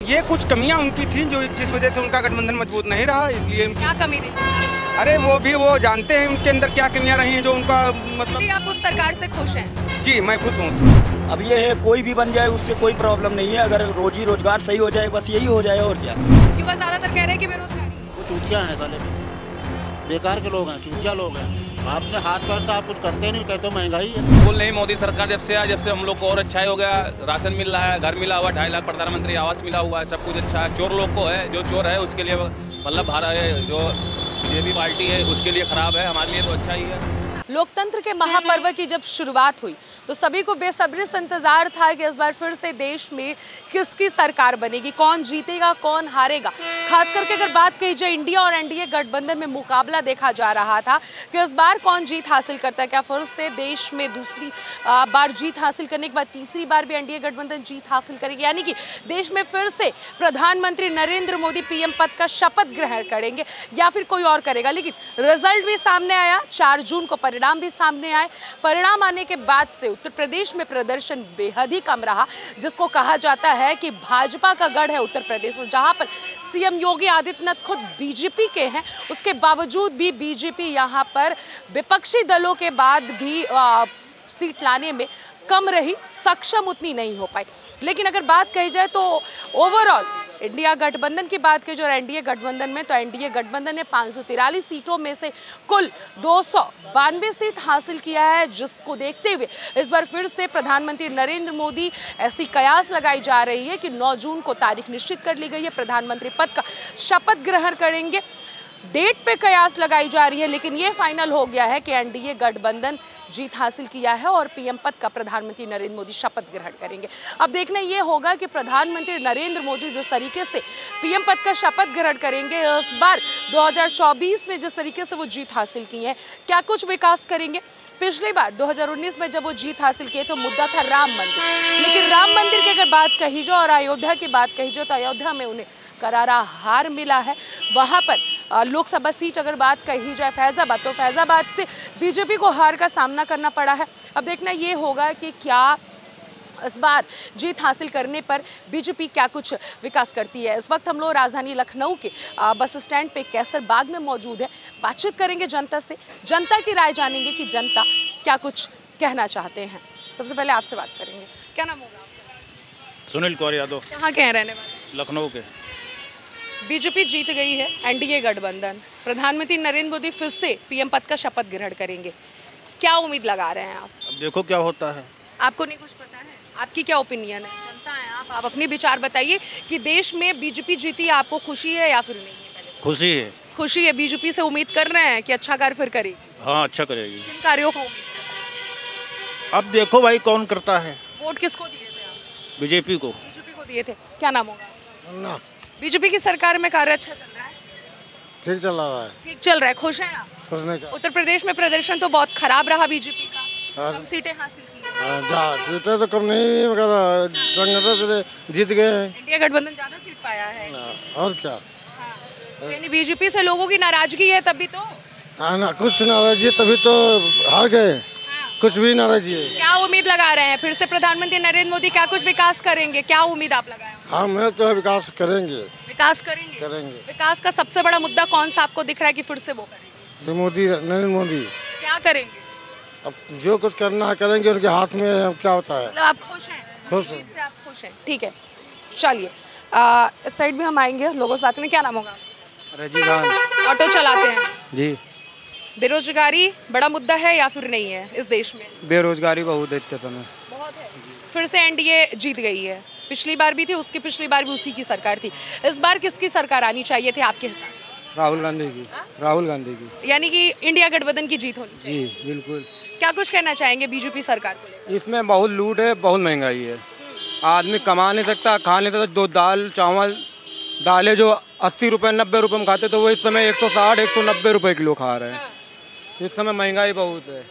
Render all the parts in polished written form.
ये कुछ कमियां उनकी थी जो जिस वजह से उनका गठबंधन मजबूत नहीं रहा, इसलिए क्या कमी थी? अरे वो जानते हैं उनके अंदर क्या कमियां रही हैं जो उनका मतलब। आप उस सरकार से खुश हैं? जी मैं खुश हूँ। अब ये है कोई भी बन जाए उससे कोई प्रॉब्लम नहीं है, अगर रोजी रोजगार सही हो जाए बस यही हो जाए और क्या। युवा ज्यादातर कह रहे हैं कि बेरोजगारी। वो चूतिया हैं साले, बेकार के लोग हैं, चूतिया लोग हैं। आपने हाथ पैर तो आप कुछ करते नहीं, कहते महंगाई है। बोल नहीं मोदी सरकार जब से हम लोग को और अच्छा ही हो गया। राशन मिल रहा है, घर मिला हुआ 2.5 लाख, प्रधानमंत्री आवास मिला हुआ है, सब कुछ अच्छा है। चोर लोग को है, जो चोर है उसके लिए मतलब भारत है, जो बीजेपी पार्टी है उसके लिए खराब है, हमारे लिए तो अच्छा ही है। लोकतंत्र के महापर्व की जब शुरुआत हुई तो सभी को बेसब्री से इंतजार था कि इस बार फिर से देश में किसकी सरकार बनेगी, कौन जीतेगा कौन हारेगा। खास करके अगर बात कही जाए इंडिया और एनडीए गठबंधन में मुकाबला देखा जा रहा था कि इस बार कौन जीत हासिल करता है। क्या फिर से देश में दूसरी बार जीत हासिल करने के बाद तीसरी बार भी एनडीए गठबंधन जीत हासिल करेगी, यानी कि देश में फिर से प्रधानमंत्री नरेंद्र मोदी पीएम पद का शपथ ग्रहण करेंगे या फिर कोई और करेगा। लेकिन रिजल्ट भी सामने आया, 4 जून को परिणाम भी सामने आए। परिणाम आने के बाद से उत्तर प्रदेश में प्रदर्शन बेहद ही कम रहा, जिसको कहा जाता है कि भाजपा का गढ़ है उत्तर प्रदेश, और जहां पर सीएम योगी आदित्यनाथ खुद बीजेपी के हैं, उसके बावजूद भी बीजेपी यहां पर विपक्षी दलों के बाद भी सीट लाने में कम रही, सक्षम उतनी नहीं हो पाई। लेकिन अगर बात कही जाए तो ओवरऑल इंडिया गठबंधन की बात की जाए एनडीए गठबंधन में, तो एनडीए गठबंधन ने 543 सीटों में से कुल 292 सीट हासिल किया है, जिसको देखते हुए इस बार फिर से प्रधानमंत्री नरेंद्र मोदी ऐसी कयास लगाई जा रही है कि 9 जून को तारीख निश्चित कर ली गई है, प्रधानमंत्री पद का शपथ ग्रहण करेंगे। डेट पे कयास लगाई जा रही है, लेकिन ये फाइनल हो गया है कि एनडीए गठबंधन जीत हासिल किया है और पीएम पद का प्रधानमंत्री नरेंद्र मोदी शपथ ग्रहण करेंगे। अब देखना ये होगा कि प्रधानमंत्री नरेंद्र मोदी जिस तरीके से पीएम पद का शपथ ग्रहण करेंगे, इस बार 2024 में जिस तरीके से वो जीत हासिल की है, क्या कुछ विकास करेंगे। पिछली बार 2019 में जब वो जीत हासिल किए तो मुद्दा था राम मंदिर, लेकिन राम मंदिर की अगर बात कही जाए और अयोध्या की बात कही जाए तो अयोध्या में उन्हें करारा हार मिला है। वहाँ पर लोकसभा सीट अगर बात कही जाए फैजाबाद, तो फैजाबाद से बीजेपी को हार का सामना करना पड़ा है। अब देखना ये होगा कि क्या इस बार जीत हासिल करने पर बीजेपी क्या कुछ विकास करती है। इस वक्त हम लोग राजधानी लखनऊ के बस स्टैंड पे कैसर बाग में मौजूद है, बातचीत करेंगे जनता से, जनता की राय जानेंगे कि जनता क्या कुछ कहना चाहते हैं। सबसे पहले आपसे बात करेंगे, क्या नाम होगा आपका? सुनील कुमार यादव। कहाँ के हैं रहने वाले? लखनऊ के। बीजेपी जीत गई है, एनडीए गठबंधन, प्रधानमंत्री नरेंद्र मोदी फिर से पीएम पद का शपथ ग्रहण करेंगे, क्या उम्मीद लगा रहे हैं आप? अब देखो क्या होता है। आपको नहीं कुछ पता है? आपकी क्या ओपिनियन है? जनता है आप अपने विचार बताइए कि देश में बीजेपी जीती, आपको खुशी है या फिर नहीं है? खुशी है। खुशी है। बीजेपी से उम्मीद कर रहे हैं कि अच्छा कार्य फिर करेगी? हाँ अच्छा करेगी। किन कार्यों को उम्मीद? अब देखो भाई कौन करता है। वोट किसको दिए थे आप? बीजेपी को। बीजेपी को दिए थे। क्या नाम होगा? ना बीजेपी की सरकार में कार्य अच्छा चल रहा है? ठीक चल रहा है। ठीक चल रहा है, खुश हैं आप? खुश नहीं का उत्तर प्रदेश में प्रदर्शन तो बहुत खराब रहा बीजेपी का, कम सीटें हासिल की हैं। सीटें तो कम नहीं मगर संगठन से जीत गए हैं। इंडिया गठबंधन ज्यादा सीट पाया है। और क्या। हाँ। यानी बीजेपी से लोगों की नाराजगी है तभी तो? हाँ ना, कुछ नाराजगी तभी तो हार गए। हाँ। कुछ भी नाराजगी है। क्या उम्मीद लगा रहे हैं फिर से प्रधानमंत्री नरेंद्र मोदी क्या कुछ विकास करेंगे, क्या उम्मीद आप लगाए? हाँ मैं तो विकास करेंगे। विकास करेंगे? करेंगे। विकास का सबसे बड़ा मुद्दा कौन सा आपको दिख रहा है कि फिर से वो करेंगे? मोदी, नरेंद्र मोदी। क्या करेंगे? अब जो कुछ करना है करेंगे, उनके हाथ में क्या होता है। मतलब आप खुश हैं? खुश हैं। से आप खुश हैं, ठीक है। चलिए इस साइड में हम आएंगे, लोगों से बात करें। क्या नाम होगा? रजीवान। ऑटो चलाते हैं जी। बेरोजगारी बड़ा मुद्दा है या फिर नहीं है इस देश में? बेरोजगारी बहुत है इस समय। बहुत है। फिर से एनडीए जीत गई है, पिछली बार भी थी, उसकी पिछली बार भी उसी की सरकार थी। इस बार किसकी सरकार आनी चाहिए थी आपके हिसाब से? राहुल गांधी की। राहुल गांधी की। यानी कि इंडिया गठबंधन की जीत होनी चाहिए। जी बिल्कुल। क्या कुछ कहना चाहेंगे बीजेपी सरकार को लेकर? इसमें बहुत लूट है, बहुत महंगाई है, आदमी कमा नहीं सकता, खा नहीं सकता। दो दाल चावल, दालें जो 80 रुपये 90 रुपये में खाते तो वो इस समय 160 190 रुपये किलो खा रहे हैं। इस समय महंगाई बहुत है।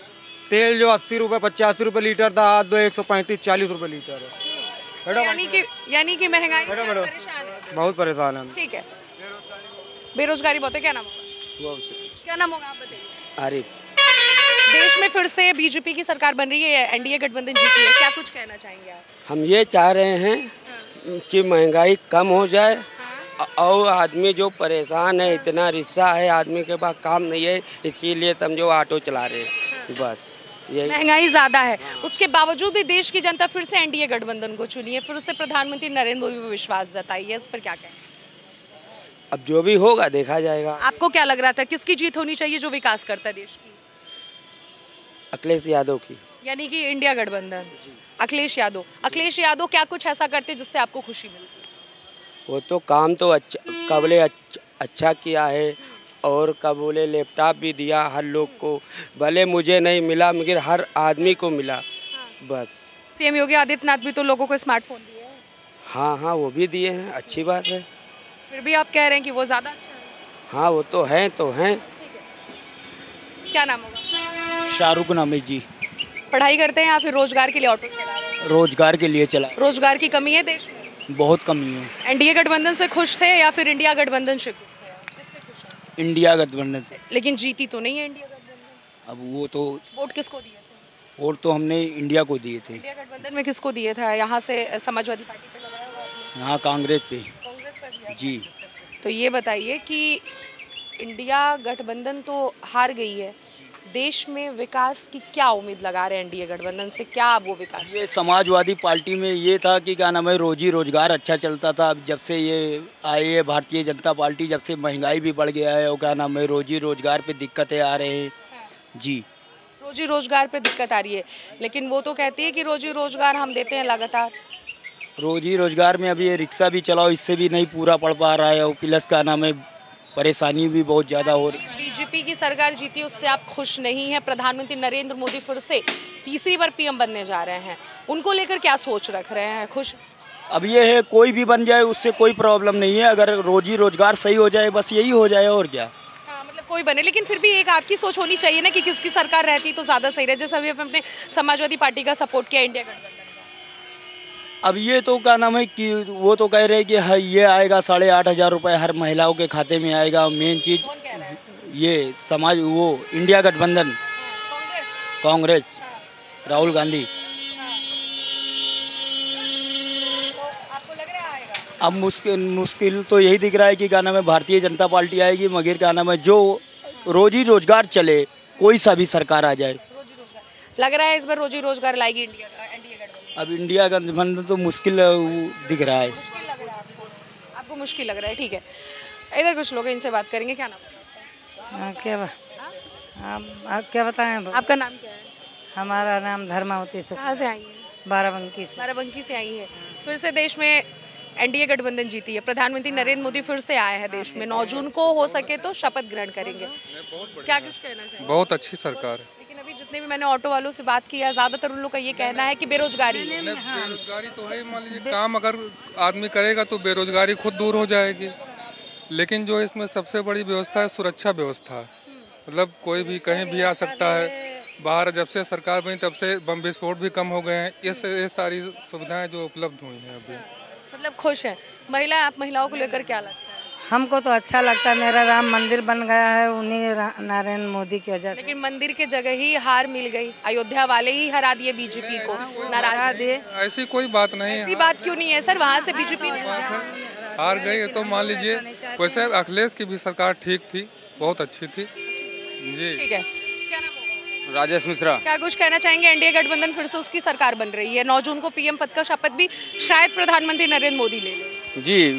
तेल जो 80 रुपये 85 रुपये लीटर था, आज 135 40 रुपये लीटर है। यानी कि महंगाई से परेशान है? बहुत परेशान है। ठीक है। बेरोजगारी बहुत है। क्या नाम होगा? क्या नाम होगा आप बताइए? आरिफ। देश में फिर से बीजेपी की सरकार बन रही है, एनडीए गठबंधन जीती है, क्या कुछ कहना चाहेंगे आप? हम ये चाह रहे हैं कि महंगाई कम हो जाए और आदमी जो परेशान है, इतना रिक्शा है, आदमी के पास काम नहीं है, इसीलिए समझो ऑटो चला रहे हैं, बस यही। महंगाई ज़्यादा है, उसके बावजूद भी देश की जनता फिर से एनडीए गठबंधन को चुनी है, फिर से प्रधानमंत्री नरेंद्र मोदी पर विश्वास जताई है, इस पर क्या कहें? अब जो भी होगा देखा जाएगा। आपको क्या लग रहा था, किसकी जीत होनी चाहिए जो विकास करता है देश की? अखिलेश यादव की। यानी कि इंडिया गठबंधन। अखिलेश यादव क्या कुछ ऐसा करते जिससे आपको खुशी मिलती? वो तो काम तो अच्छा किया है, और कबूले लैपटॉप भी दिया हर लोग को, भले मुझे नहीं मिला मगर हर आदमी को मिला, बस। सीएम योगी आदित्यनाथ भी तो लोगों को स्मार्टफोन दिए हैं। हाँ वो भी दिए हैं, अच्छी बात है। फिर भी आप कह रहे हैं कि वो ज़्यादा अच्छा है? हाँ वो तो हैं। क्या नाम होगा? शाहरुख नाम है जी। पढ़ाई करते हैं या फिर रोजगार के लिए ऑटो चला रहे हैं? रोजगार के लिए चला। रोजगार की कमी है देश में? बहुत कमी है। एनडीए गठबंधन से खुश थे या फिर इंडिया गठबंधन से खुश थे? किससे खुश हैं? इंडिया गठबंधन से। लेकिन जीती तो नहीं है इंडिया गठबंधन। अब वो तो वोट किसको दिए थे? वोट तो हमने इंडिया को दिए थे। इंडिया गठबंधन में किसको दिए थे? यहाँ से समाजवादी पार्टी पे लगाया हुआ आपने? हाँ कांग्रेस पे। कांग्रेस पे दिया जी। तो ये बताइए कि इंडिया गठबंधन तो हार गई है, देश में विकास की क्या उम्मीद लगा रहे हैं एनडीए गठबंधन से? क्या वो विकास? ये समाजवादी पार्टी में ये था कि क्या नाम है, रोजी रोजगार अच्छा चलता था। अब जब से ये आई है भारतीय जनता पार्टी, जब से महंगाई भी बढ़ गया है और क्या नाम है, रोजी रोजगार पे दिक्कतें आ रहे हैं। जी, रोजी रोजगार पे दिक्कत आ रही है, लेकिन वो तो कहती है कि रोजी रोजगार हम देते हैं लगातार। रोजी रोजगार में अभी ये रिक्शा भी चलाओ, इससे भी नहीं पूरा पड़ पा रहा है, और प्लस का नाम है परेशानी भी बहुत ज़्यादा हो रही है। बीजेपी की सरकार जीती, उससे आप खुश नहीं हैं? प्रधानमंत्री नरेंद्र मोदी फिर से तीसरी बार पीएम बनने जा रहे हैं, उनको लेकर क्या सोच रख रहे हैं? खुश? अब ये है कोई भी बन जाए उससे कोई प्रॉब्लम नहीं है, अगर रोजी रोजगार सही हो जाए बस यही हो जाए, और क्या। हाँ, मतलब कोई बने, लेकिन फिर भी एक आपकी सोच होनी चाहिए ना कि किसकी सरकार रहती तो ज़्यादा सही रहे। जैसे अभी अपने समाजवादी पार्टी का सपोर्ट किया इंडिया गठबंधन। अब ये तो क्या नाम है कि वो तो कह रहे हैं कि हाँ ये आएगा 8,500 रुपये हर महिलाओं के खाते में आएगा। मेन चीज़ ये समाज वो इंडिया गठबंधन, कांग्रेस, राहुल गांधी। तो आपको लग रहा है आएगा? अब मुश्किल तो यही दिख रहा है कि क्या नाम है भारतीय जनता पार्टी आएगी, मगर क्या नाम है जो रोजी रोजगार चले, कोई सा भी सरकार आ जाए। रोजी रोजगार लग रहा है इस बार रोजी रोजगार लाएगी एनडीए गठबंधन? अब इंडिया गठबंधन तो मुश्किल दिख रहा है। मुश्किल लग रहा है आपको मुश्किल लग रहा है, ठीक है। इधर कुछ लोग हैं, इनसे बात करेंगे। क्या नाम है? क्या बताएं? आपका नाम क्या है? हमारा नाम धर्मावती से। कहाँ से आई है? बाराबंकी से। बाराबंकी से आई है। फिर से देश में एनडीए गठबंधन जीती है, प्रधानमंत्री नरेंद्र मोदी फिर से आए हैं देश में। 9 जून को हो सके तो शपथ ग्रहण करेंगे। क्या कुछ कहना चाहिए? बहुत अच्छी सरकार है। लेकिन अभी जितने भी मैंने ऑटो वालों से बात किया, ज्यादातर उन लोग का ये कहना है कि बेरोजगारी है। बेरोजगारी तो है, मान लीजिए काम अगर आदमी करेगा तो बेरोजगारी खुद दूर हो जाएगी। लेकिन जो इसमें सबसे बड़ी व्यवस्था है सुरक्षा व्यवस्था, मतलब कोई भी कहीं भी आ सकता है। बाहर जब से सरकार बनी तब से बम विस्फोट भी कम हो गए हैं। ये सारी सुविधाएं जो उपलब्ध हुई हैं अभी। मतलब खुश है महिलाओं को लेकर? क्या लगता है? हमको तो अच्छा लगता है, मेरा राम मंदिर बन गया है उन्हीं नरेंद्र मोदी की वजह से। लेकिन मंदिर के जगह ही हार मिल गई, अयोध्या वाले ही हरा दिए बीजेपी को, नाराज दिए। ऐसी कोई बात नहीं है। ऐसी बात क्यों नहीं है सर? वहाँ से बीजेपी हार गई तो मान लीजिए। वैसे अखिलेश की भी सरकार ठीक थी, बहुत अच्छी थी जी। ठीक है। राजेश मिश्रा। क्या कुछ कहना चाहेंगे? एनडीए गठबंधन फिर से उसकी सरकार बन रही है, 9 जून को पीएम पद का शपथ भी शायद प्रधानमंत्री नरेंद्र मोदी ले लें। जी,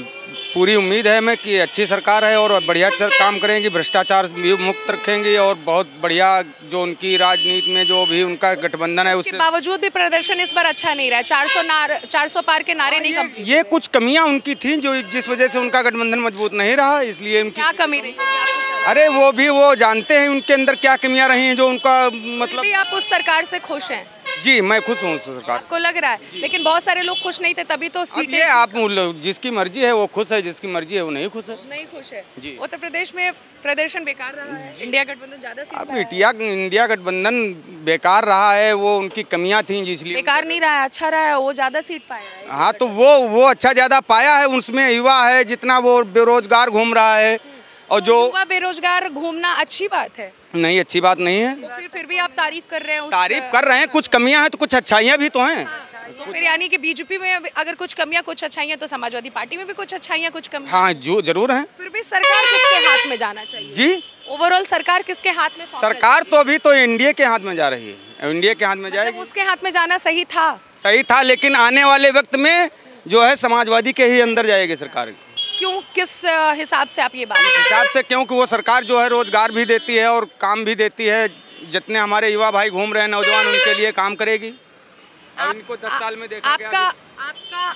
पूरी उम्मीद है मैं कि अच्छी सरकार है और बढ़िया काम करेंगी, भ्रष्टाचार मुक्त रखेंगी और बहुत बढ़िया जो उनकी राजनीति में जो भी उनका गठबंधन है उसके बावजूद भी प्रदर्शन इस बार अच्छा नहीं रहा। 400 पार के नारे नहीं कम। ये कुछ कमियां उनकी थी जो जिस वजह से उनका गठबंधन मजबूत नहीं रहा, इसलिए उनकी क्या कमी रही? अरे वो जानते हैं उनके अंदर क्या कमियां रही हैं जो उनका मतलब। भी आप उस सरकार से खुश हैं? जी मैं खुश हूँ उस सरकार। आपको लग रहा है? लेकिन बहुत सारे लोग खुश नहीं थे, तभी तो सीटें। ये आप जिसकी मर्जी है वो खुश है, जिसकी मर्जी है वो नहीं खुश है। नहीं खुश है जी। उत्तर प्रदेश में प्रदर्शन बेकार रहा है, इंडिया गठबंधन ज्यादा सीट अब इंडिया गठबंधन बेकार रहा है, वो उनकी कमियां थी इसलिए। बेकार नहीं रहा है, अच्छा रहा है, वो ज्यादा सीट पाया है। हाँ तो वो अच्छा ज्यादा पाया है, उसमें युवा है, जितना वो बेरोजगार घूम रहा है और जो युवा बेरोजगार घूमना अच्छी बात है? नहीं, अच्छी बात नहीं है। तो फिर भी आप तारीफ कर रहे हैं? तारीफ कर रहे हैं, कुछ कमियां हैं तो कुछ अच्छाइयां भी तो हैं। तो फिर यानी कि बीजेपी में अगर कुछ कमियां कुछ अच्छाइयां तो समाजवादी पार्टी में भी कुछ अच्छाइयां कुछ कमियां। हाँ जो जरूर हैं। फिर भी सरकार किसके हाथ में जाना चाहिए जी? ओवरऑल सरकार किसके हाथ में? सरकार तो अभी तो एनडीए के हाथ में जा रही है, एनडीए के हाथ में जाएगी। उसके हाथ में जाना सही था, लेकिन आने वाले वक्त में जो है समाजवादी के ही अंदर जाएगी सरकार। क्यों, किस हिसाब से आप ये बात? इस हिसाब से क्योंकि वो सरकार जो है रोजगार भी देती है और काम भी देती है। जितने हमारे युवा भाई घूम रहे हैं नौजवान, उनके लिए काम करेगी। अब इनको 10 साल में देखा आपका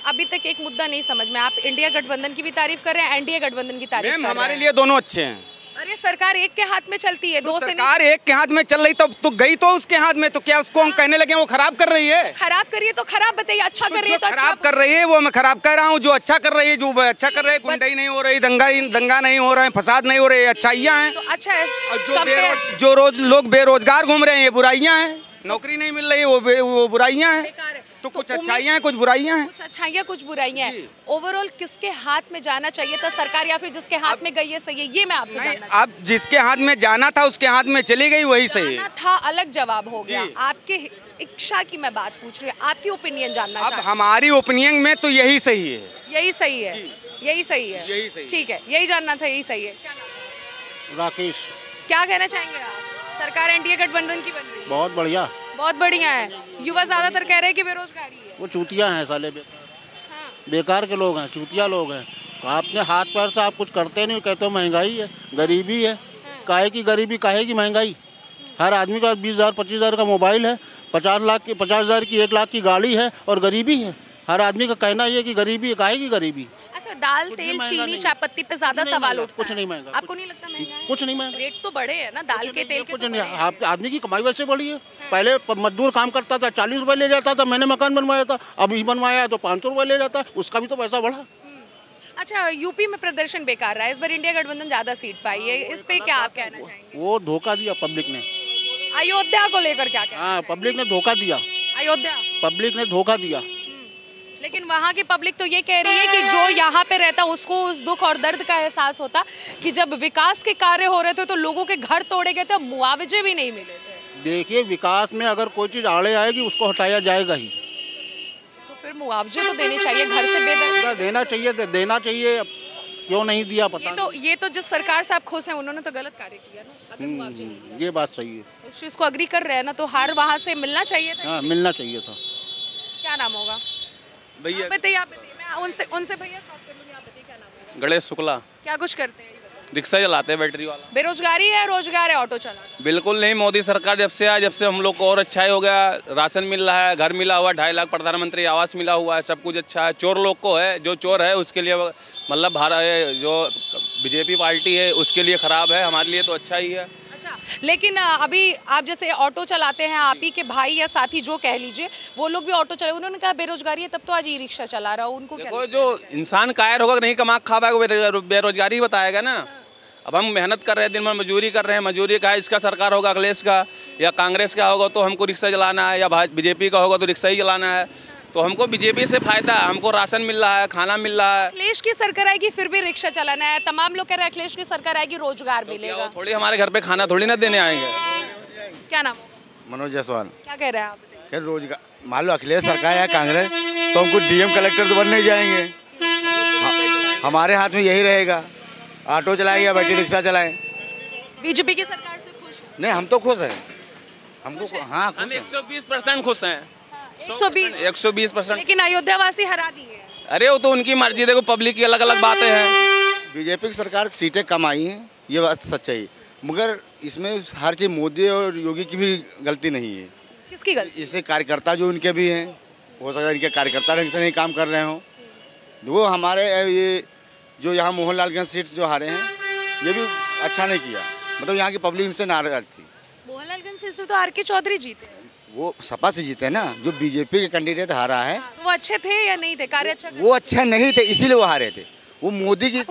अभी तक एक मुद्दा नहीं समझ में। आप इंडिया गठबंधन की भी तारीफ कर रहे हैं, एनडीए गठबंधन की तारीफ कर रहे हैं। हमारे लिए दोनों अच्छे हैं। अरे सरकार एक के हाथ में चलती है, दो से सरकार एक के हाथ में चल रही तो गई तो उसके हाथ में, तो क्या उसको हम कहने लगे वो खराब कर रही है? खराब कर रही है तो खराब बताइए, अच्छा कर रही है तो अच्छा। खराब कर रही है वो मैं खराब कह रहा हूँ, जो अच्छा कर रही है, जो अच्छा कर रही है, गुंडाई नहीं हो रही, दंगा नहीं हो रहा है, फसाद नहीं हो रहे, अच्छाइयाँ हैं। तो अच्छा है। जो रोज लोग बेरोजगार घूम रहे हैं ये बुराइयाँ हैं, नौकरी नहीं मिल रही है वो बुराइयाँ हैं। तो कुछ अच्छाइयाँ हैं कुछ बुराइयाँ हैं। कुछ अच्छाइयाँ कुछ बुराइयाँ हैं। ओवरऑल किसके हाथ में जाना चाहिए था सरकार, या फिर जिसके हाथ में गई है सही है? ये मैं आपसे जानना चाहती हूँ। अब जिसके हाथ में जाना था उसके हाथ में चली गई, वही सही है। था अलग जवाब हो गया। आपके इच्छा की मैं बात पूछ रही हूँ, आपकी ओपिनियन जानना चाहती हूँ। अब हमारी ओपिनियन में तो यही सही है। यही सही है, यही सही है, यही सही। ठीक है, यही जानना था, यही सही है। राकेश। क्या कहना चाहेंगे आप? सरकार एनडीए गठबंधन की बन रही है, बहुत बढ़िया, बहुत बढ़िया है। युवा ज्यादातर कह रहे हैं कि बेरोजगारी है। वो चूतिया हैं साले, बेकार के लोग हैं, चूतिया लोग हैं। आपने हाथ पैर से आप कुछ करते नहीं, कहते हो महंगाई है, गरीबी है। काहे की गरीबी, काहे की महंगाई? हर आदमी का 20,000 25,000 का मोबाइल है, 50,000 की 1 लाख की गाड़ी है और गरीबी है। हर आदमी का कहना ये कि गरीबी है, काहे की गरीबी? अच्छा, दाल तेल चीनी चायपत्ती पे ज्यादा सवाल उठता है। कुछ नहीं महंगा। आपको नहीं लगता महंगा है? कुछ नहीं महंगा। रेट तो बढ़े हैं ना दाल के, तेल के। कुछ नहीं, आदमी की कमाई वैसे बढ़ी है। पहले मजदूर काम करता था 40 रुपए ले जाता था, मैंने मकान बनवाया था, अभी बनवाया तो 500 रुपए ले जाता है, उसका भी तो पैसा बढ़ा। अच्छा, यूपी में प्रदर्शन बेकार रहा है, इस बार इंडिया गठबंधन ज्यादा सीट पाई है, इस पे क्या आप कहना चाहेंगे? वो धोखा दिया पब्लिक ने। अयोध्या को लेकर क्या कहना? हाँ, पब्लिक ने धोखा दिया। अयोध्या पब्लिक ने धोखा दिया। लेकिन वहाँ की पब्लिक तो ये कह रही है कि जो यहाँ पे रहता उसको उस दुख और दर्द का एहसास होता कि जब विकास के कार्य हो रहे थे तो लोगों के घर तोड़े गए थे, मुआवजे भी नहीं मिले थे। देखिए, विकास में अगर कोई चीज आड़े आएगी उसको हटाया जाएगा ही। तो फिर मुआवजे तो देने चाहिए, घर से बेदर्द देना चाहिए। क्यों नहीं दिया पता? ये तो जिस सरकार से आप खुश हैं उन्होंने तो गलत कार्य किया ना, अगर मुआवजे नहीं। ये बात सही है, उस चीज को अग्री कर रहे हैं ना, तो हर वहाँ से मिलना चाहिए था। हाँ, मिलना चाहिए था। क्या नाम होगा भैया? बताइए, आप बताइए, मैं उनसे भैया स्टॉप कर लूँगी, आप बताइए क्या नाम होगा? गणेश शुक्ला। क्या कुछ करते हैं? रिक्शा चलाते हैं, बैटरी वाला। बेरोजगारी है, रोजगार है, ऑटो चलाते? बिल्कुल नहीं, मोदी सरकार जब से हम लोग को और अच्छा हो गया। राशन मिल रहा है, घर मिला हुआ, 2.5 लाख प्रधानमंत्री आवास मिला हुआ है, सब कुछ अच्छा है। चोर लोग को है, जो चोर है उसके लिए मतलब भारत जो बीजेपी पार्टी है उसके लिए खराब है, हमारे लिए तो अच्छा ही है। अच्छा, लेकिन अभी आप जैसे ऑटो चलाते हैं, आप ही के भाई या साथी जो कह लीजिए, वो लोग भी ऑटो चला, उन्होंने कहा बेरोजगारी है, तब तो आज ई रिक्शा चला रहा हूँ, उनको क्या? जो इंसान कायर होगा, नहीं कमा खा पाएगा, बेरोजगारी बताएगा ना। अब हम मेहनत कर रहे हैं, दिन भर मजदूरी कर रहे हैं, मजदूरी का है, इसका सरकार होगा अखिलेश का या कांग्रेस का होगा तो हमको रिक्शा चलाना है, या बीजेपी का होगा तो रिक्शा ही चलाना है। तो हमको बीजेपी से फायदा है, हमको राशन मिल रहा है, खाना मिल रहा है। अखिलेश की सरकार आएगी फिर भी रिक्शा चलाना है, तमाम लोग कह रहे हैं अखिलेश की सरकार आएगी रोजगार मिलेगा। थोड़ी हमारे घर पे खाना थोड़ी ना देने आएंगे। क्या नाम? मनोज जायसवाल। क्या कह रहे हैं आप? क्या रोजगार, मान लो अखिलेश सरकार या कांग्रेस तो हमको डीएम कलेक्टर तो बन नहीं जाएंगे। हमारे हाथ में यही रहेगा, ऑटो चलाएं या बैटरी रिक्शा चलाएं। बीजेपी की सरकार से खुश? नहीं, हम तो खुश हैं, हमको हाँ हम 120% खुश हैं। 120%। लेकिन अयोध्या वासी हरा दिए। अरे वो तो उनकी मर्जी, देखो पब्लिक की अलग अलग बातें हैं। बीजेपी की सरकार सीटें कम आई हैं, ये बात सच्चाई, मगर इसमें हर चीज़ मोदी और योगी की भी गलती नहीं है। किसकी गलती? इससे कार्यकर्ता जो उनके भी हैं, हो सकता है इनके कार्यकर्ता ढंग से नहीं काम कर रहे हों। वो हमारे ये जो यहाँ मोहनलालगंज सीट जो हारे हैं, ये भी अच्छा नहीं किया, मतलब यहाँ की पब्लिक इनसे नाराज थी। मोहनलालगंज सीट से तो आर के चौधरी जीते, वो सपा से जीते ना, जो बीजेपी के कैंडिडेट हारा है। वो अच्छे थे या नहीं थे? कार्य अच्छा? वो अच्छे नहीं थे, इसीलिए वो हारे थे। वो मोदी की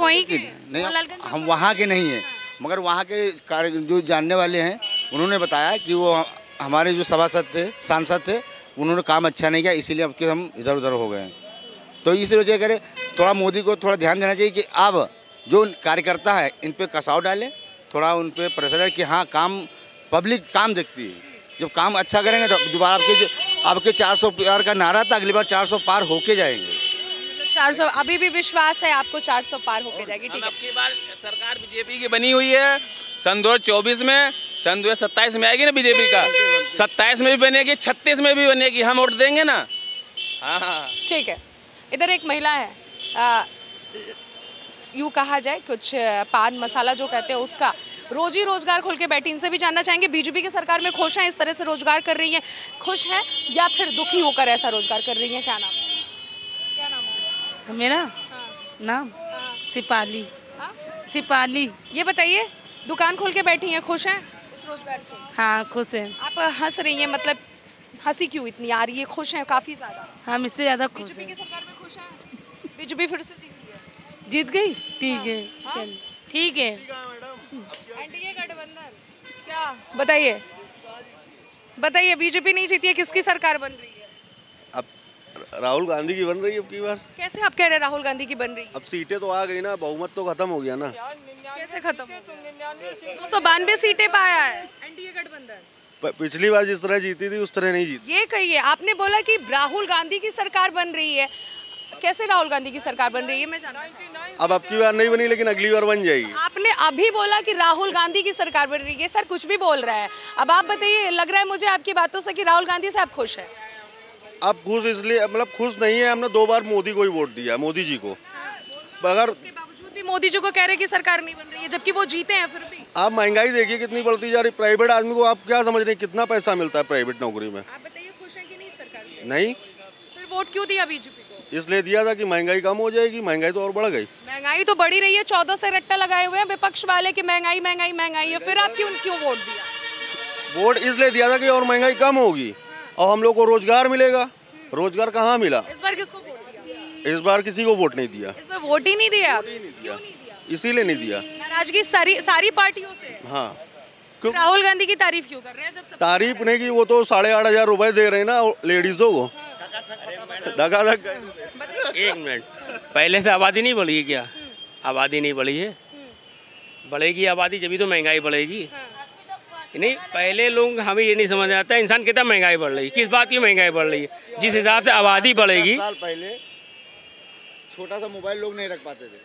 नहीं, हम वहाँ के नहीं हैं, मगर वहाँ के जो जानने वाले हैं उन्होंने बताया कि वो हमारे जो सभासद थे, सांसद थे, उन्होंने काम अच्छा नहीं किया, इसीलिए अब के हम इधर उधर हो गए हैं। तो इस वजह करे थोड़ा मोदी को थोड़ा ध्यान देना चाहिए कि अब जो कार्यकर्ता है इन पे कसाव डालें, थोड़ा उन पे प्रेशर है कि हाँ काम, पब्लिक काम देखती है, जब काम अच्छा करेंगे तो दोबारा आपके अब के 400 पार का नारा था, अगली बार 400 पार होके जाएंगे। 400 अभी भी विश्वास है आपको 400 पार होके जाएगी? ठीक है। अब की बार सरकार बीजेपी की बनी हुई है, सन 2024 में, सन 2027 में आएगी ना बीजेपी का, 27 में भी बनेगी, 36 में भी बनेगी, हम वोट देंगे ना। हाँ ठीक है। इधर एक महिला है, यूँ कहा जाए कुछ पान मसाला जो कहते हैं उसका रोजी रोजगार खोल के बैठी। इनसे भी जानना चाहेंगे बीजेपी की सरकार में खुश हैं, इस तरह से रोजगार कर रही हैं, खुश हैं या फिर दुखी होकर ऐसा रोजगार कर रही हैं? क्या नाम है? क्या नाम है मेरा? नाम सिपाली। सिपाली। ये बताइए, दुकान खोल के बैठी हैं, खुश हैं इस रोजगार से? हाँ खुश हैं। आप हंस रही हैं, मतलब हंसी क्यों इतनी आ रही है? खुश हैं काफी ज्यादा? हम इससे ज्यादा खुश बीजेपी हैं। की सरकार में खुश हैं? बीजेपी फिर से जीती है? जीत गई? ठीक है, चल ठीक है। एनडीए गठबंधन क्या बताइए, बताइए बीजेपी नहीं जीती है, किसकी सरकार बन रही है? अब राहुल गांधी की बन रही है अब की बार। कैसे आप कह रहे हैं राहुल गांधी की बन रही है? अब सीटें तो आ गई ना, बहुमत तो खत्म हो गया ना। कैसे खत्म? 292 सीटें पाया है एनडीए गठबंधन। पिछली बार जिस तरह जीती थी उस तरह नहीं जीती। ये कहिए, आपने बोला कि राहुल गांधी की सरकार बन रही है, कैसे राहुल गांधी की सरकार बन रही है मैं जानना चाहती हूं। अब की बार नहीं बनी, लेकिन अगली बार बन जाएगी। आपने अभी बोला कि राहुल गांधी की सरकार बन रही है, सर कुछ भी बोल रहा है। अब आप बताइए, लग रहा है मुझे आपकी बातों से कि राहुल गांधी से आप खुश हैं। अब खुश इसलिए, मतलब खुश नहीं है, हमने 2 बार मोदी को ही वोट दिया, मोदी जी को। अगर उसके बावजूद भी मोदी जी को कह रहे कि सरकार नहीं बन रही है, जबकि वो जीते हैं फिर भी। आप महंगाई देखिए कितनी बढ़ती जा रही। प्राइवेट आदमी को आप क्या समझ रहे हैं कितना पैसा मिलता है प्राइवेट नौकरी में? आप बताइए, खुश हैं कि नहीं सरकार से? नहीं। फिर वोट क्यों दिया बीजेपी को? इसलिए दिया था कि महंगाई कम हो जाएगी, महंगाई तो और बढ़ गई। महंगाई तो बढ़ी रही है, 14 से रट्टा लगाए हुए हैं विपक्ष वाले कि महंगाई महंगाई महंगाई है, फिर आप क्यों वोट दिया? वोट इसलिए दिया था कि और महंगाई कम होगी और हम लोग को रोजगार मिलेगा। रोजगार कहाँ मिला? इस बार किसको वोट दिया? इस बार किसी को वोट नहीं दिया। इस बार वोट ही नहीं दिया? क्यों नहीं दिया? इसीलिए नहीं दिया। नाराजगी सारी पार्टियों से? हाँ। राहुल गांधी की तारीफ क्यों कर रहे हैं? जब तारीफ नहीं की, वो तो 8,500 रुपए दे रहे हैं ना लेडीजों को। धक्का। एक मिनट, पहले से आबादी नहीं बढ़ी है क्या? आबादी नहीं बढ़ी है, बढ़ेगी आबादी जब तो महंगाई बढ़ेगी। नहीं, पहले लोग हमें ये नहीं समझ आता इंसान कितना महंगाई बढ़ रही है, किस बात की महंगाई बढ़ रही है। जिस हिसाब से आबादी बढ़ेगी। साल पहले छोटा सा मोबाइल लोग नहीं रख पाते थे,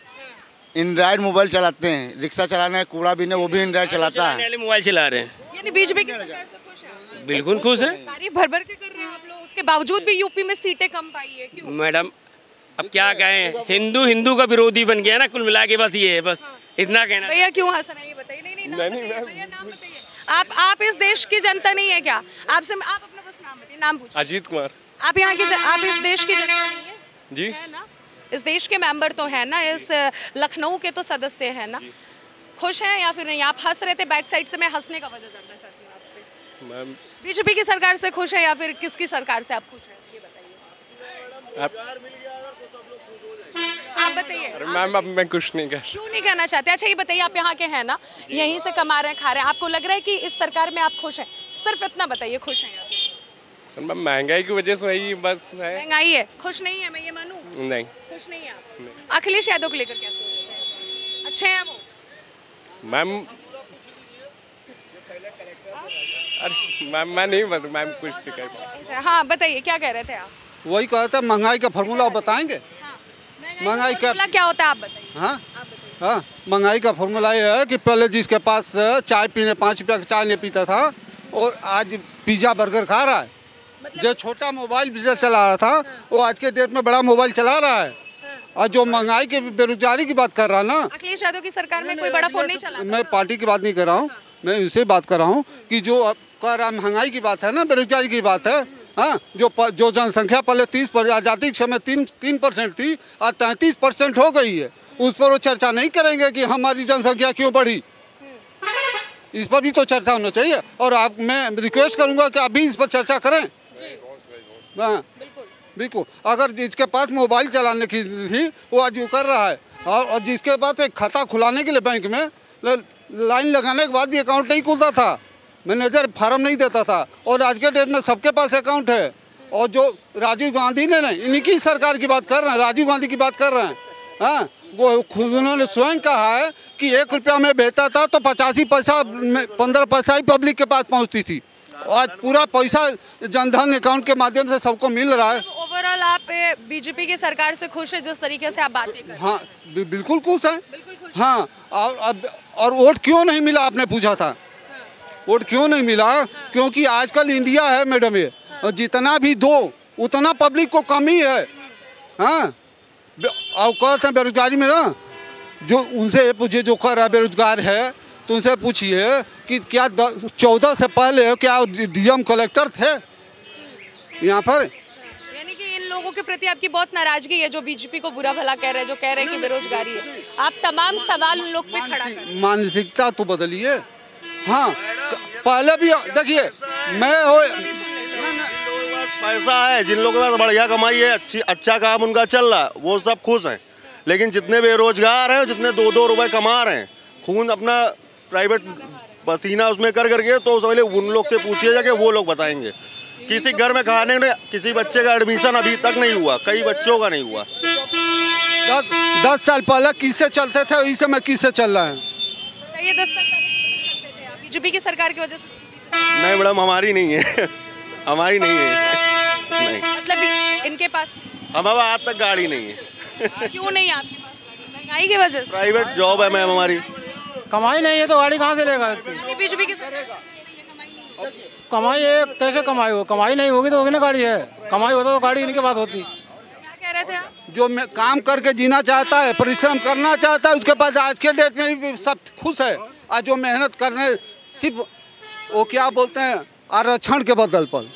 एंड्रॉइड मोबाइल चलाते हैं, रिक्शा चलाना है, कूड़ा बीने वो भी एंड्रॉइड चलाता है। मोबाइल चला रहे हैं। यानी बीजेपी की सरकार से खुश है? बिल्कुल खुश है। तारीफ भर भर के कर रहे हैं आप लोग, उसके बावजूद भी यूपी में सीटें कम पाई है, क्यों? मैडम अब क्या कहें, हिंदू का विरोधी बन गया ना कुल मिला के, बस ये है, बस इतना कहना। भैया क्यों हंस रहे हैं ये बताइए। नहीं भैया नाम बताइए। आप इस देश की जनता नहीं है क्या? आपसे आप अपना बस नाम बताइए, नाम पूछिए। अजीत कुमार। आप यहाँ के आप इस देश की जनता नहीं है जी? है ना, इस देश के मेंबर तो है ना, इस लखनऊ के तो सदस्य है ना। खुश हैं या फिर नहीं? आप हंस रहे थे बैक साइड से, मैं हंसने का वजह जानना चाहती हूँ आपसे। बीजेपी की सरकार से खुश है या फिर किसकी सरकार से आप खुश हैं, ये बताइए। आप बताइए। मैम अब मैं कुछ नहीं कह। क्यों नहीं कहना चाहते? अच्छा ये बताइए, आप यहाँ के हैं ना, यहीं से कमा रहे हैं, खा रहे हैं, आपको लग रहा है कि इस सरकार में आप खुश हैं? सिर्फ इतना बताइए, खुश हैं या फिर? महंगाई की वजह से वही बस है। महंगाई है, खुश नहीं है, मैं ये मानूं? नहीं, खुश नहीं है आप। अखिलेश यादव को लेकर क्या सोचते हैं? अच्छे हैं वो? मैम मैं नहीं बता, मैम कुछ नहीं कह पाया। हाँ बताइए, क्या कह रहे थे आप? वही कहते हैं महंगाई का फॉर्मूला बताएंगे। महंगाई का क्या होता है आप बताइए। हाँ, महंगाई का फॉर्मूला ये है कि पहले जिसके पास चाय पीने 5 रुपया का चाय नहीं पीता था और आज पिज्जा बर्गर खा रहा है। जो छोटा मोबाइल बिजनेस चला रहा था वो आज के डेट में बड़ा मोबाइल चला रहा है। और जो महंगाई के बेरोजगारी की बात कर रहा है ना, अखिलेश यादव की सरकार में कोई बड़ा फोन नहीं चला। मैं पार्टी की बात नहीं कर रहा हूँ, मैं इनसे बात कर रहा हूँ कि जो कह रहा महंगाई की बात है ना, बेरोजगारी की बात है। हाँ, जो जनसंख्या पहले 30% आज़ादी के समय 3% थी, आज 33% हो गई है। उस पर वो चर्चा नहीं करेंगे कि हमारी जनसंख्या क्यों बढ़ी। इस पर भी तो चर्चा होना चाहिए। और मैं रिक्वेस्ट करूंगा कि आप भी इस पर चर्चा करें। हाँ बिल्कुल। अगर जिसके पास मोबाइल चलाने की थी वो आज कर रहा है, और जिसके पास एक खाता खुलाने के लिए बैंक में लाइन लगाने के बाद भी अकाउंट नहीं खुलता था, मैनेजर फार्म नहीं देता था, और आज के डेट में सबके पास अकाउंट है। और जो राजीव गांधी ने नहीं, इन्हीं की सरकार की बात कर रहे हैं, राजीव गांधी की बात कर रहे हैं। हाँ, वो खुद उन्होंने स्वयं कहा है कि 1 रुपया में बेचता था तो 85 पैसा 15 पैसा ही पब्लिक के पास पहुंचती थी। आज पूरा पैसा जनधन अकाउंट के माध्यम से सबको मिल रहा है। ओवरऑल आप बीजेपी की सरकार से खुश है जिस तरीके से आप बातें कर रहे हैं? हाँ बिल्कुल खुश है। हाँ और वोट क्यों नहीं मिला आपने पूछा था, वोट क्यों नहीं मिला? क्योंकि आजकल इंडिया है मैडम ये, और जितना भी दो उतना पब्लिक को कम ही है। हाँ और कहते हैं बेरोजगारी में ना, जो उनसे पूछिए जो कर रहा है बेरोजगार है तो उनसे पूछिए कि क्या 14 से पहले क्या डीएम कलेक्टर थे यहाँ पर? यानी कि इन लोगों के प्रति आपकी बहुत नाराजगी है जो बीजेपी को बुरा भला कह रहे हैं, जो कह रहे हैं कि बेरोजगारी है। आप तमाम सवाल उन लोग पे खड़ा कर रहे हैं। मानसिकता तो बदलिए। हाँ पहले भी देखिए मैं पैसा है, जिन लोगों के पास बढ़िया कमाई है, अच्छा काम उनका चल रहा है, वो सब खुश हैं। लेकिन जितने बेरोजगार हैं, जितने 2-2 रुपए कमा रहे हैं, खून अपना प्राइवेट पसीना उसमें कर करके, तो पहले उन लोग से पूछिए जाके, वो लोग बताएंगे। किसी घर में खाने में किसी बच्चे का एडमिशन अभी तक नहीं हुआ, कई बच्चों का नहीं हुआ। 10 साल पहले किससे चलते थे, इस समय किससे चल रहा है? ये 10 साल पहले चलते थे बीजेपी की सरकार की वजह से? नहीं मैडम, हमारी नहीं है हमारी नहीं है। नहीं मतलब इनके पास हमारे आज तक गाड़ी नहीं है। क्यों नहीं आपके पास गाड़ी? महंगाई की वजह से? प्राइवेट जॉब है मैम हमारी। कमाई नहीं है तो गाड़ी कहाँ से लेगा? बीजेपी की कमाई है, कैसे कमाई हो? कमाई नहीं होगी तो होगी ना गाड़ी है, कमाई होता तो गाड़ी इनके पास होती। क्या कह रहे थे आप? जो मैं काम करके जीना चाहता है, परिश्रम करना चाहता है, उसके पास आज के डेट में भी सब खुश है। आज जो मेहनत करने सिर्फ वो क्या बोलते हैं आरक्षण के बदल पर,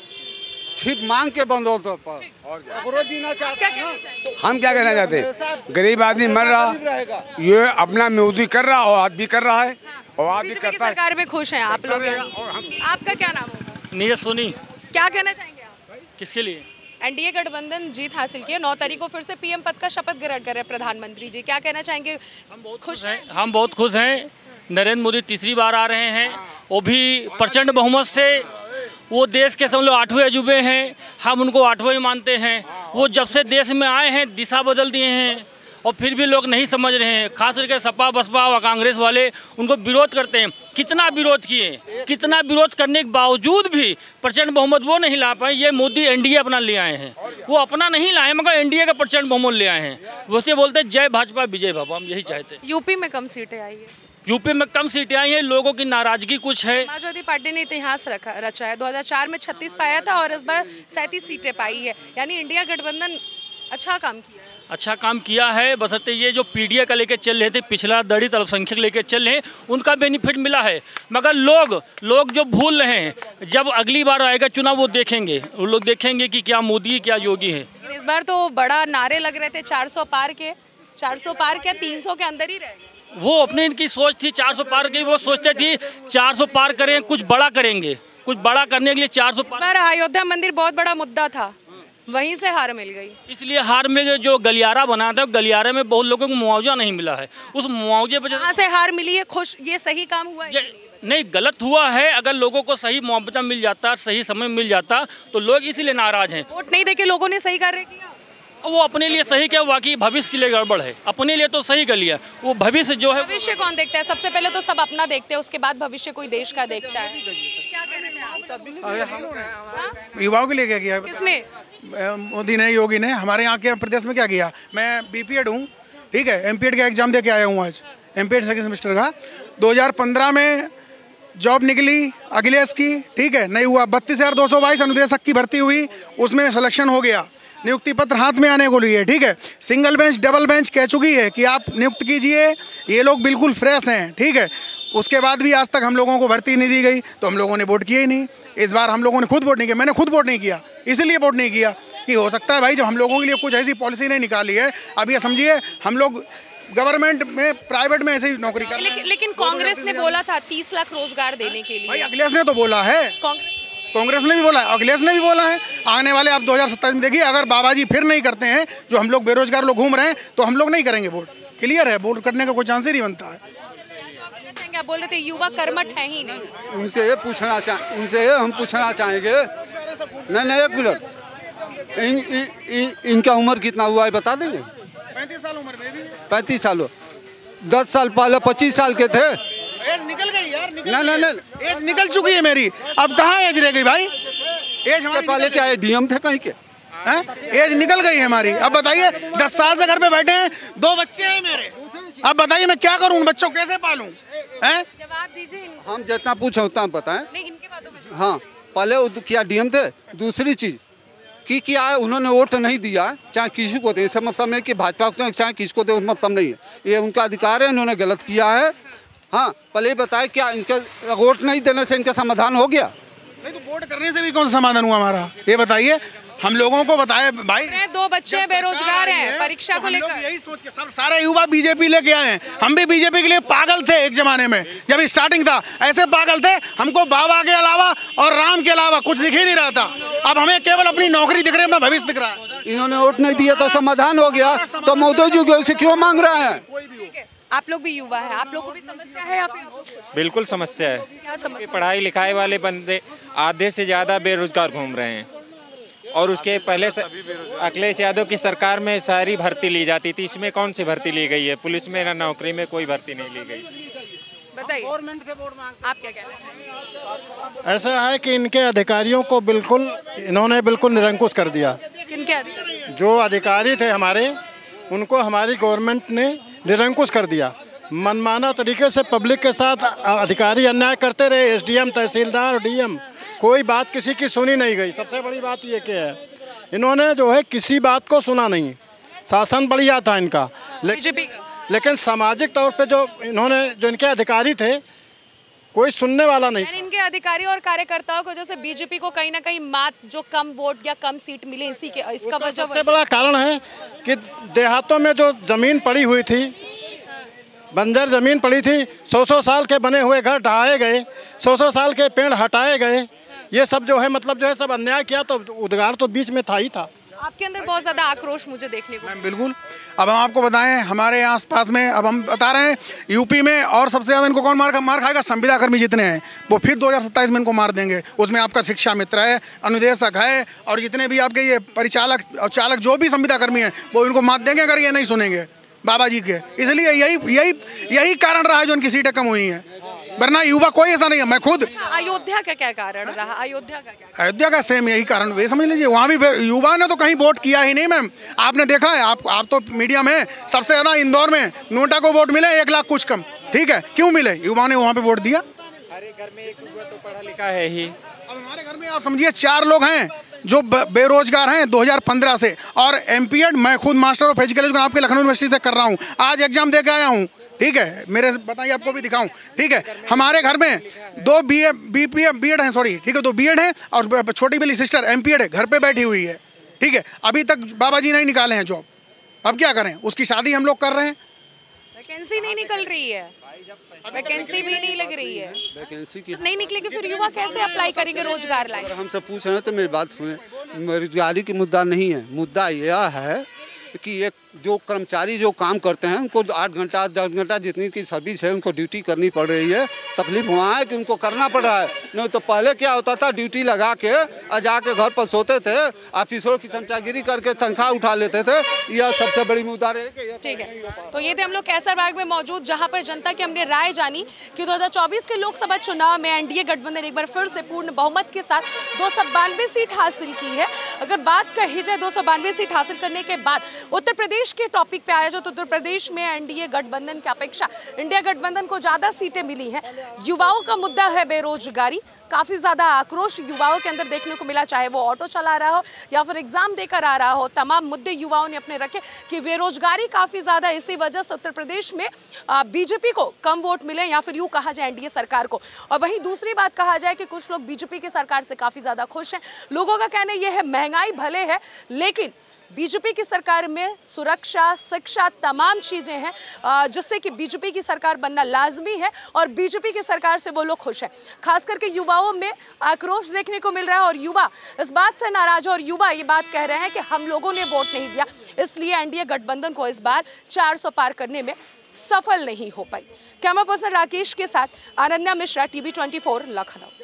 सिर्फ मांग के बदौलत पर जीना चाहता है। हम क्या कहना चाहते हैं? गरीब आदमी मर रहा, ये अपना मोदी कर रहा और आदमी कर रहा है और आदमी करता है। सरकार में खुश हैं आप लोग? आपका क्या नाम होगा? नीरज सोनी। क्या कहना चाहेंगे आप? किसके लिए? एनडीए गठबंधन जीत हासिल की है, 9 तारीख को फिर से पीएम पद का शपथ ग्रहण कर रहे हैं प्रधानमंत्री जी, क्या कहना चाहेंगे? हम बहुत खुश हैं। हम बहुत खुश हैं। नरेंद्र मोदी तीसरी बार आ रहे हैं, वो भी प्रचंड बहुमत से। वो देश के समझ लो 8वें अजूबे हैं, हम उनको 8वां ही मानते हैं। वो जब से देश में आए हैं दिशा बदल दिए हैं, और फिर भी लोग नहीं समझ रहे हैं। खास करके सपा बसपा और कांग्रेस वाले उनको विरोध करते हैं। कितना विरोध किए, कितना विरोध करने के बावजूद भी प्रचंड बहुमत वो नहीं ला पाए। ये मोदी एनडीए अपना ले आए हैं, वो अपना नहीं लाए मगर एनडीए का प्रचंड बहुमत ले आए हैं। वैसे बोलते जय भाजपा विजय भाजपा, हम यही चाहते हैं। यूपी में कम सीटें आई है? यूपी में कम सीटें आई हैं, लोगों की नाराजगी कुछ है। समाजवादी पार्टी ने इतिहास रचा है, 2004 में 36 पाया था और इस बार 37 सीटें पाई है। यानी इंडिया गठबंधन अच्छा काम किया है। अच्छा काम किया है, बशर्ते ये जो पीडीए का लेके चल रहे थे, पिछड़ा दलित अल्पसंख्यक लेके चल रहे हैं, उनका बेनिफिट मिला है। मगर लोग जो भूल रहे हैं, जब अगली बार आएगा चुनाव वो देखेंगे, वो लोग देखेंगे कि क्या मोदी क्या योगी है। इस बार तो बड़ा नारे लग रहे थे 400 पार के, 400 पार के 300 के अंदर ही रह गए। वो अपनी इनकी सोच थी 400 पार की, वो सोचते थी 400 पार करें, कुछ बड़ा करेंगे, कुछ बड़ा करने के लिए 400 पार। अयोध्या मंदिर बहुत बड़ा मुद्दा था, वहीं से हार मिल गई। इसलिए हार में जो गलियारा बना था, गलियारे में बहुत लोगों को मुआवजा नहीं मिला है। उस मुआवजे पर कहाँ से हार मिली है? खुश, ये सही काम हुआ है? नहीं, गलत हुआ है। अगर लोगों को सही मुआवजा मिल जाता, सही समय मिल जाता, तो लोग इसीलिए नाराज हैं। वोट नहीं देके लोगों ने सही कार्य किया। वो अपने लिए सही क्या, बाकी भविष्य के लिए गड़बड़ है। अपने लिए तो सही कर लिया, वो भविष्य जो है। भविष्य कौन देखता है? सबसे पहले तो सब अपना देखते हैं, उसके बाद भविष्य कोई देश का देखता है। क्या कह रहे थे आप? युवाओं के लिए क्या किया? किसने? मोदी ने, योगी ने। हमारे यहाँ के प्रदेश में क्या किया? मैं बीपीएड हूँ, ठीक है, एमपीएड का एग्जाम दे के आया हूँ आज, एमपीएड सेकंड सेमेस्टर का। 2015 में जॉब निकली अखिलेश की, ठीक है, नहीं हुआ। 32,222 अनुदेशक की भर्ती हुई, उसमें सिलेक्शन हो गया, नियुक्ति पत्र हाथ में आने को लिए, ठीक है। सिंगल बेंच डबल बेंच कह चुकी है कि आप नियुक्त कीजिए, ये लोग बिल्कुल फ्रेश हैं, ठीक है। उसके बाद भी आज तक हम लोगों को भर्ती नहीं दी गई, तो हम लोगों ने वोट किया ही नहीं। इस बार हम लोगों ने खुद वोट नहीं किया, मैंने खुद वोट नहीं किया, इसीलिए वोट नहीं किया कि हो सकता है भाई जब हम लोगों के लिए कुछ ऐसी पॉलिसी नहीं निकाली है। अब ये समझिए हम लोग गवर्नमेंट में, प्राइवेट में ऐसे ही नौकरी कर रहे हैं। लेकिन कांग्रेस ने बोला था 30 लाख रोजगार देने के लिए। भाई अखिलेश ने तो बोला है, कांग्रेस ने भी बोला है, अखिलेश ने भी बोला है। आने वाले आप 2027 में देखिए, अगर बाबा जी फिर नहीं करते हैं, जो हम लोग बेरोजगार लोग घूम रहे हैं, तो हम लोग नहीं करेंगे वोट। क्लियर है, वोट करने का कोई चांस ही नहीं बनता है। आप बोल रहे थे युवा कर्मठ है ही नहीं। उनसे हम पूछना चाहेंगे, नहीं एक मिनट, इनका उम्र कितना हुआ है बता देंगे? 35 साल उम्र में भी। 35 साल हो, 10 साल पहले 25 साल के थे, एज निकल गई यार, नहीं एज निकल चुकी है मेरी, अब कहाँ एज रह गई भाई? एज हमारी पहले क्या है, डीएम थे कहीं के? एज निकल गई है हमारी। अब बताइए 10 साल से घर पे बैठे हैं, 2 बच्चे हैं मेरे, अब बताइए मैं क्या करूँ, बच्चों को कैसे पालूं? जवाब दीजिए। हम जितना पूछे उतना बताएं। इनके बातों का हाँ, पहले क्या डीएम थे? दूसरी चीज कि क्या है, उन्होंने वोट नहीं दिया, चाहे किसी को दे, इससे मतलब नहीं कि भाजपा को चाहे किसी को दे, मतलब नहीं है, ये उनका अधिकार है, इन्होंने गलत किया है। हाँ, पहले ये बताए क्या इनका वोट नहीं देने से इनका समाधान हो गया? नहीं तो वोट करने से भी कौन सा समाधान हुआ हमारा, ये बताइए। हम लोगों को बताए भाई, 2 बच्चे बेरोजगार हैं परीक्षा को लेकर, यही सोच के सारे युवा बीजेपी लेके आए हैं। हम भी बीजेपी के लिए पागल थे एक जमाने में, जब स्टार्टिंग था ऐसे पागल थे, हमको बाबा के अलावा और राम के अलावा कुछ दिख ही नहीं रहा था। अब हमें केवल अपनी नौकरी दिख रही है, अपना भविष्य दिख रहा है। इन्होंने वोट नहीं दिया तो समाधान हो गया, तो मोदी जी को इसे क्यों मांग रहे हैं? आप लोग भी युवा है, आप लोगों को भी समस्या है या फिर? बिल्कुल समस्या है। क्या समस्या? पढ़ाई लिखाई वाले बंदे आधे से ज़्यादा बेरोजगार घूम रहे हैं, और उसके पहले से अखिलेश यादव की सरकार में सारी भर्ती ली जाती थी, इसमें कौन सी भर्ती ली गई है? पुलिस में ना नौकरी में कोई भर्ती नहीं ली गई। बताइए आप क्या कहना चाहेंगे? ऐसा है कि इनके अधिकारियों को बिल्कुल इन्होंने बिल्कुल निरंकुश कर दिया। किनके अधिकारी? जो अधिकारी थे हमारे, उनको हमारी गवर्नमेंट ने निरंकुश कर दिया। मनमाना तरीके से पब्लिक के साथ अधिकारी अन्याय करते रहे, एसडीएम, तहसीलदार, डीएम, कोई बात किसी की सुनी नहीं गई। सबसे बड़ी बात ये क्या है, इन्होंने जो है किसी बात को सुना नहीं। शासन बढ़िया था इनका, लेकिन सामाजिक तौर पे जो इनके अधिकारी थे, कोई सुनने वाला नहीं। इनके अधिकारी और कार्यकर्ताओं को जैसे बीजेपी को कहीं ना कहीं मात, जो कम वोट या कम सीट मिले, इसका वजह सबसे बड़ा कारण है कि देहातों में जो जमीन पड़ी हुई थी, बंजर जमीन पड़ी थी, 100 साल के बने हुए घर ढहाए गए, 100 साल के पेड़ हटाए गए, ये सब जो है मतलब जो है सब अन्याय किया, तो उद्गार तो बीच में था ही था। आपके अंदर बहुत ज्यादा आक्रोश मुझे देखने को। बिल्कुल। अब हम आपको बताएं, हमारे आसपास में, अब हम बता रहे हैं यूपी में, और सबसे ज्यादा इनको कौन मार खाएगा? संविदा कर्मी जितने हैं वो फिर 2027 में इनको मार देंगे। उसमें आपका शिक्षा मित्र है, अनुदेशक है, और जितने भी आपके ये परिचालक और चालक जो भी संविदा कर्मी हैं वो इनको मार देंगे अगर ये नहीं सुनेंगे बाबा जी के। इसलिए यही कारण रहा है जो इनकी सीटें कम हुई हैं, वरना युवा कोई ऐसा नहीं है। मैं खुद अयोध्या का क्या कारण रहा? अयोध्या का सेम यही कारण, वे समझ लीजिए। वहाँ भी युवा ने तो कहीं वोट किया ही नहीं मैम। आपने देखा है, आप तो मीडिया में, सबसे ज़्यादा इंदौर में नोटा को वोट मिले 1 लाख कुछ कम, ठीक है, क्यों मिले? युवा ने वहाँ पे वोट दिया। हमारे घर में एक युवा तो पढ़ा लिखा है ही। अब हमारे घर में आप समझिए 4 लोग हैं जो बेरोजगार हैं 2015 से, और एमपीएड मैं खुद मास्टर ऑफ फिजिकल एजुकेशन आपके लखनऊ यूनिवर्सिटी से कर रहा हूँ। आज एग्जाम दे के आया हूँ, ठीक है, मेरे बताइए आपको भी दिखाऊं, ठीक है। हमारे घर में 2 बीएड हैं, सॉरी, ठीक है, 2 बीएड हैं, और छोटी वाली सिस्टर एमपीएड है, घर पे बैठी हुई है, ठीक है। अभी तक बाबा जी नहीं निकाले हैं जॉब, अब क्या करें? उसकी शादी हम लोग कर रहे हैं, वैकेंसी नहीं निकल रही है, वैकेंसी भी नहीं लग रही है, वैकेंसी की नहीं निकलेगी, फिर युवा कैसे अप्लाई करेंगे रोजगार लाए? हमसे पूछ रहे हैं तो मेरी बात सुने, बेरोजगारी की मुद्दा नहीं है, मुद्दा यह है कि एक जो कर्मचारी जो काम करते हैं उनको 8 घंटा 10 घंटा जितनी की सर्विस है उनको ड्यूटी करनी पड़ रही है। तकलीफ वहाँ है कि उनको करना पड़ रहा है, नहीं तो पहले क्या होता था, ड्यूटी लगा के और जाके घर पर सोते थे, ऑफिसरों की चमचागिरी करके तनख्वाह उठा लेते थे। यह सबसे बड़ी मुद्दा रहेगा। ठीक है, तो ये थे हम लोग कैसरबाग में मौजूद, जहाँ पर जनता की हमने राय जानी कि 2024 के लोकसभा चुनाव में एनडीए गठबंधन एक बार फिर से पूर्ण बहुमत के साथ 292 सीट हासिल की है। अगर बात कही जाए 292 सीट हासिल करने के बाद उत्तर प्रदेश के टॉपिक पे आया जाए तो उत्तर प्रदेश में एनडीए गठबंधन की अपेक्षा इंडिया गठबंधन को ज्यादा सीटें मिली हैं। युवाओं का मुद्दा है बेरोजगारी, काफी ज्यादा आक्रोश युवाओं के अंदर देखने को मिला, चाहे वो ऑटो चला रहा हो या फिर एग्जाम देकर आ रहा हो। तमाम मुद्दे युवाओं ने अपने रखे कि बेरोजगारी काफी ज्यादा, इसी वजह से उत्तर प्रदेश में बीजेपी को कम वोट मिले या फिर यूं कहा जाए एनडीए सरकार को। और वहीं दूसरी बात कहा जाए कि कुछ लोग बीजेपी की सरकार से काफी ज्यादा खुश हैं। लोगों का कहना यह है महंगाई भले है लेकिन बीजेपी की सरकार में सुरक्षा, शिक्षा, तमाम चीजें हैं जिससे कि बीजेपी की सरकार बनना लाजमी है और बीजेपी की सरकार से वो लोग खुश हैं। खास करके युवाओं में आक्रोश देखने को मिल रहा है और युवा इस बात से नाराज है और युवा ये बात कह रहे हैं कि हम लोगों ने वोट नहीं दिया, इसलिए एनडीए गठबंधन को इस बार 400 पार करने में सफल नहीं हो पाई। कैमरा पर्सन राकेश के साथ अनन्या मिश्रा, टीवी 24 लखनऊ।